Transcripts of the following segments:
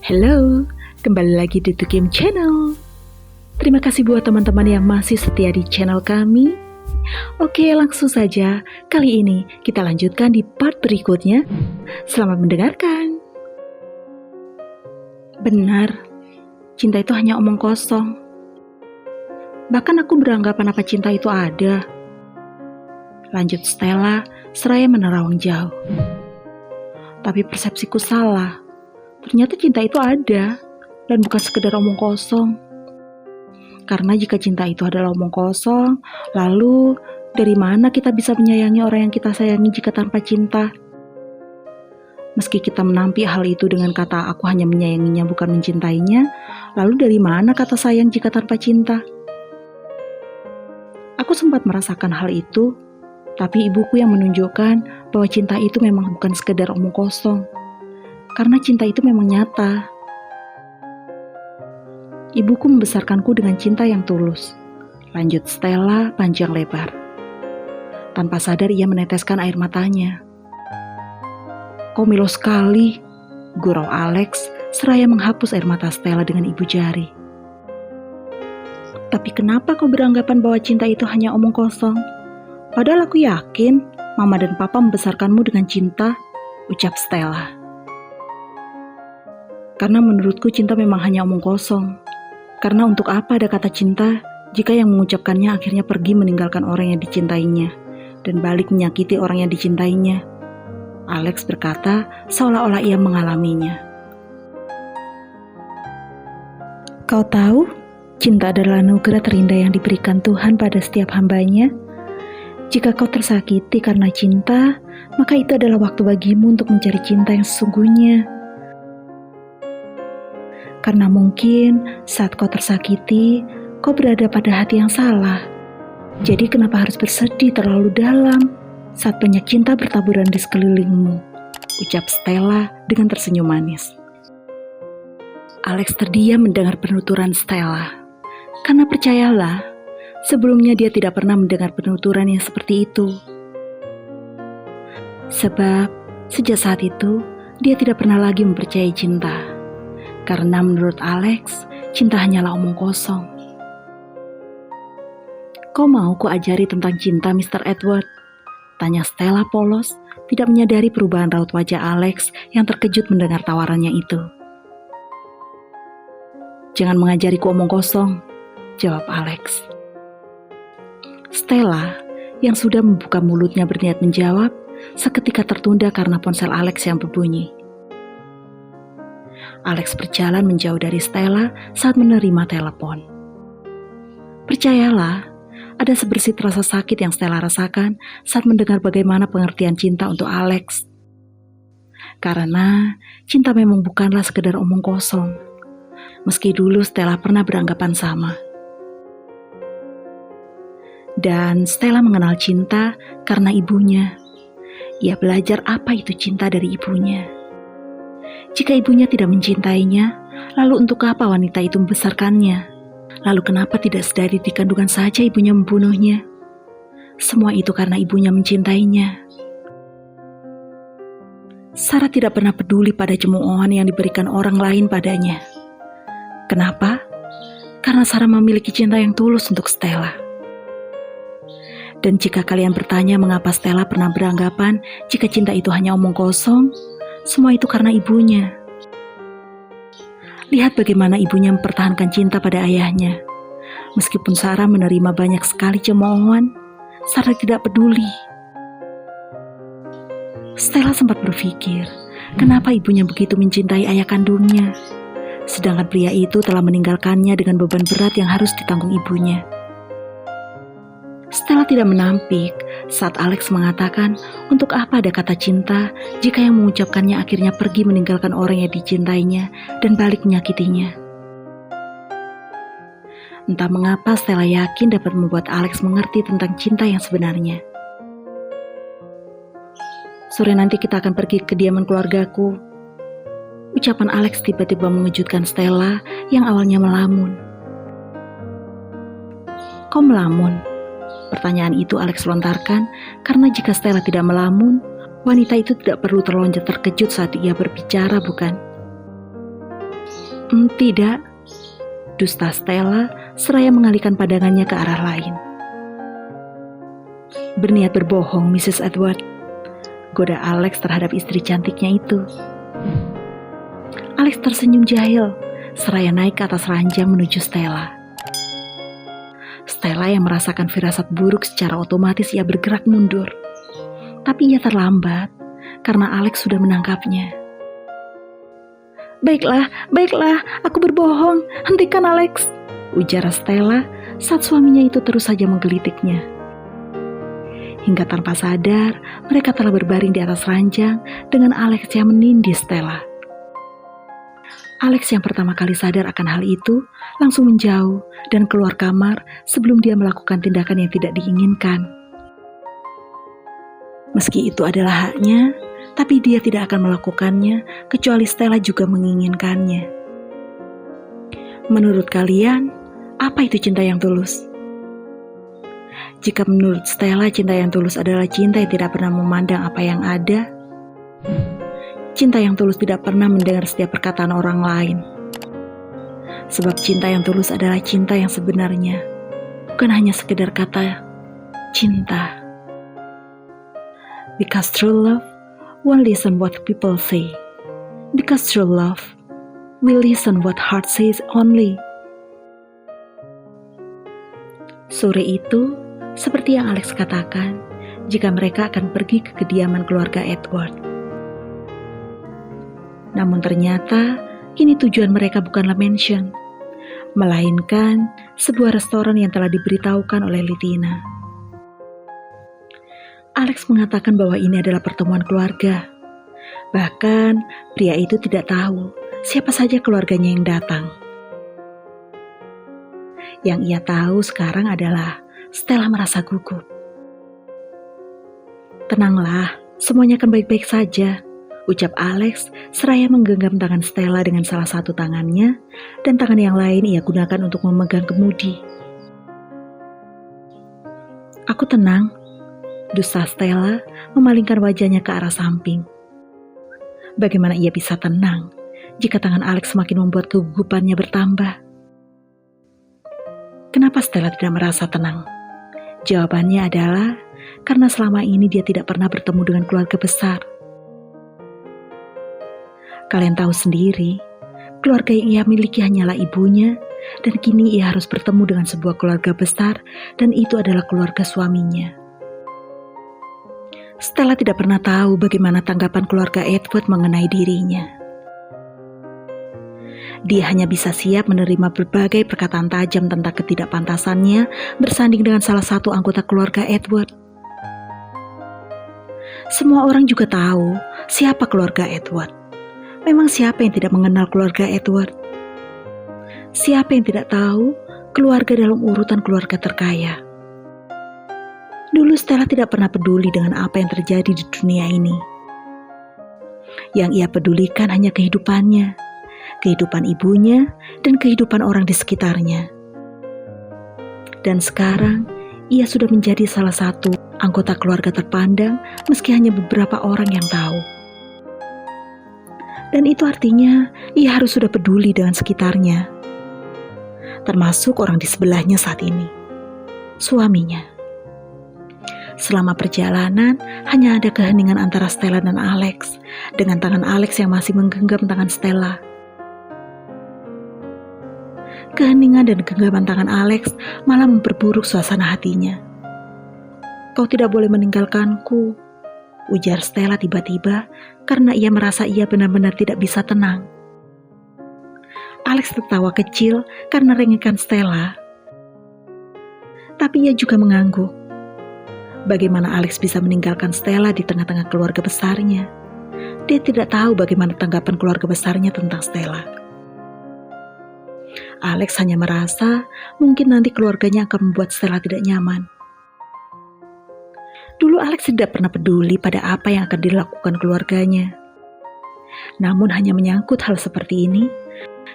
Halo, kembali lagi di The Game Channel. Terima kasih buat teman-teman yang masih setia di channel kami. Oke, langsung saja. Kali ini kita lanjutkan di part berikutnya. Selamat mendengarkan. Benar, cinta itu hanya omong kosong. Bahkan aku beranggapan apa cinta itu ada. Lanjut Stella, seraya menerawang jauh. Tapi persepsiku salah. Ternyata cinta itu ada, dan bukan sekedar omong kosong. Karena jika cinta itu adalah omong kosong, lalu dari mana kita bisa menyayangi orang yang kita sayangi jika tanpa cinta? Meski kita menampi hal itu dengan kata aku hanya menyayanginya bukan mencintainya, lalu dari mana kata sayang jika tanpa cinta? Aku sempat merasakan hal itu, tapi ibuku yang menunjukkan bahwa cinta itu memang bukan sekedar omong kosong. Karena cinta itu memang nyata. Ibuku membesarkanku dengan cinta yang tulus. Lanjut Stella panjang lebar. Tanpa sadar ia meneteskan air matanya. Kau milo sekali, gurau Alex seraya menghapus air mata Stella dengan ibu jari. Tapi kenapa kau beranggapan bahwa cinta itu hanya omong kosong? Padahal aku yakin Mama dan Papa membesarkanmu dengan cinta, ucap Stella. Karena menurutku cinta memang hanya omong kosong. Karena untuk apa ada kata cinta jika yang mengucapkannya akhirnya pergi meninggalkan orang yang dicintainya dan balik menyakiti orang yang dicintainya. Alex berkata seolah-olah ia mengalaminya. Kau tahu, cinta adalah anugerah terindah yang diberikan Tuhan pada setiap hambanya. Jika kau tersakiti karena cinta, maka itu adalah waktu bagimu untuk mencari cinta yang sesungguhnya. Karena mungkin saat kau tersakiti, kau berada pada hati yang salah. Jadi kenapa harus bersedih terlalu dalam saat banyak cinta bertaburan di sekelilingmu? Ucap Stella dengan tersenyum manis. Alex terdiam mendengar penuturan Stella. Karena percayalah, sebelumnya dia tidak pernah mendengar penuturan yang seperti itu. Sebab sejak saat itu, dia tidak pernah lagi mempercayai cinta. Karena menurut Alex, cinta hanyalah omong kosong. Kau mau ku ajari tentang cinta, Mr. Edward? Tanya Stella polos, tidak menyadari perubahan raut wajah Alex yang terkejut mendengar tawarannya itu. Jangan mengajariku omong kosong, jawab Alex. Stella, yang sudah membuka mulutnya berniat menjawab, seketika tertunda karena ponsel Alex yang berbunyi. Alex berjalan menjauh dari Stella saat menerima telepon. Percayalah, ada sebersit rasa sakit yang Stella rasakan saat mendengar bagaimana pengertian cinta untuk Alex. Karena cinta memang bukanlah sekedar omong kosong. Meski dulu Stella pernah beranggapan sama. Dan Stella mengenal cinta karena ibunya. Ia belajar apa itu cinta dari ibunya. Jika ibunya tidak mencintainya, lalu untuk apa wanita itu membesarkannya? Lalu kenapa tidak sedari di kandungan saja ibunya membunuhnya? Semua itu karena ibunya mencintainya. Sarah tidak pernah peduli pada cemoohan yang diberikan orang lain padanya. Kenapa? Karena Sarah memiliki cinta yang tulus untuk Stella. Dan jika kalian bertanya mengapa Stella pernah beranggapan jika cinta itu hanya omong kosong, semua itu karena ibunya. Lihat bagaimana ibunya mempertahankan cinta pada ayahnya. Meskipun Sarah menerima banyak sekali cemoohan, Sarah tidak peduli. Stella sempat berpikir, kenapa ibunya begitu mencintai ayah kandungnya, sedangkan pria itu telah meninggalkannya dengan beban berat yang harus ditanggung ibunya. Stella tidak menampik saat Alex mengatakan untuk apa ada kata cinta jika yang mengucapkannya akhirnya pergi meninggalkan orang yang dicintainya dan balik menyakitinya. Entah mengapa Stella yakin dapat membuat Alex mengerti tentang cinta yang sebenarnya. Sore nanti kita akan pergi ke kediaman keluargaku. Ucapan Alex tiba-tiba mengejutkan Stella yang awalnya melamun. Kau melamun? Pertanyaan itu Alex lontarkan karena jika Stella tidak melamun, wanita itu tidak perlu terlonjak terkejut saat ia berbicara, bukan? Tidak, dusta Stella seraya mengalihkan pandangannya ke arah lain. Berniat berbohong, Mrs. Edward, goda Alex terhadap istri cantiknya itu. Alex tersenyum jahil, seraya naik ke atas ranjang menuju Stella. Stella yang merasakan firasat buruk secara otomatis ia bergerak mundur. Tapi ia terlambat, karena Alex sudah menangkapnya. Baiklah, aku berbohong, hentikan Alex, ujar Stella saat suaminya itu terus saja menggelitiknya. Hingga tanpa sadar, mereka telah berbaring di atas ranjang dengan Alex yang menindih Stella. Alex yang pertama kali sadar akan hal itu, langsung menjauh dan keluar kamar sebelum dia melakukan tindakan yang tidak diinginkan. Meski itu adalah haknya, tapi dia tidak akan melakukannya kecuali Stella juga menginginkannya. Menurut kalian, apa itu cinta yang tulus? Jika menurut Stella cinta yang tulus adalah cinta yang tidak pernah memandang apa yang ada, cinta yang tulus tidak pernah mendengar setiap perkataan orang lain. Sebab cinta yang tulus adalah cinta yang sebenarnya, bukan hanya sekedar kata cinta. Because true love won't listen what people say. Because true love will listen what heart says only. Sore itu, seperti yang Alex katakan, jika mereka akan pergi ke kediaman keluarga Edward. Namun ternyata, kini tujuan mereka bukanlah mansion, melainkan sebuah restoran yang telah diberitahukan oleh Litina. Alex mengatakan bahwa ini adalah pertemuan keluarga. Bahkan, pria itu tidak tahu siapa saja keluarganya yang datang. Yang ia tahu sekarang adalah Stella merasa gugup. Tenanglah, semuanya akan baik-baik saja, ucap Alex seraya menggenggam tangan Stella dengan salah satu tangannya dan tangan yang lain ia gunakan untuk memegang kemudi. Aku tenang, dusta Stella memalingkan wajahnya ke arah samping. Bagaimana ia bisa tenang jika tangan Alex semakin membuat kegugupannya bertambah? Kenapa Stella tidak merasa tenang? Jawabannya adalah karena selama ini dia tidak pernah bertemu dengan keluarga besar. Kalian tahu sendiri, keluarga yang ia miliki hanyalah ibunya, dan kini ia harus bertemu dengan sebuah keluarga besar, dan itu adalah keluarga suaminya. Stella tidak pernah tahu bagaimana tanggapan keluarga Edward mengenai dirinya. Dia hanya bisa siap menerima berbagai perkataan tajam tentang ketidakpantasannya bersanding dengan salah satu anggota keluarga Edward. Semua orang juga tahu siapa keluarga Edward. Memang siapa yang tidak mengenal keluarga Edward? Siapa yang tidak tahu keluarga dalam urutan keluarga terkaya? Dulu Stella tidak pernah peduli dengan apa yang terjadi di dunia ini. Yang ia pedulikan hanya kehidupannya, kehidupan ibunya, dan kehidupan orang di sekitarnya. Dan sekarang, ia sudah menjadi salah satu anggota keluarga terpandang meski hanya beberapa orang yang tahu. Dan itu artinya, ia harus sudah peduli dengan sekitarnya. Termasuk orang di sebelahnya saat ini, suaminya. Selama perjalanan, hanya ada keheningan antara Stella dan Alex, dengan tangan Alex yang masih menggenggam tangan Stella. Keheningan dan genggaman tangan Alex malah memperburuk suasana hatinya. Kau tidak boleh meninggalkanku, ujar Stella tiba-tiba karena ia merasa ia benar-benar tidak bisa tenang. Alex tertawa kecil karena rengekan Stella. Tapi ia juga mengangguk. Bagaimana Alex bisa meninggalkan Stella di tengah-tengah keluarga besarnya? Dia tidak tahu bagaimana tanggapan keluarga besarnya tentang Stella. Alex hanya merasa mungkin nanti keluarganya akan membuat Stella tidak nyaman. Dulu Alex tidak pernah peduli pada apa yang akan dilakukan keluarganya. Namun hanya menyangkut hal seperti ini,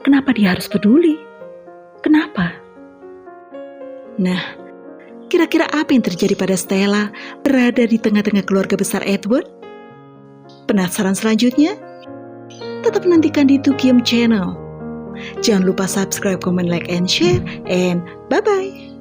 kenapa dia harus peduli? Kenapa? Nah, kira-kira apa yang terjadi pada Stella berada di tengah-tengah keluarga besar Edward? Penasaran selanjutnya? Tetap nantikan di Tukium Channel. Jangan lupa subscribe, comment, like, and share. And bye-bye.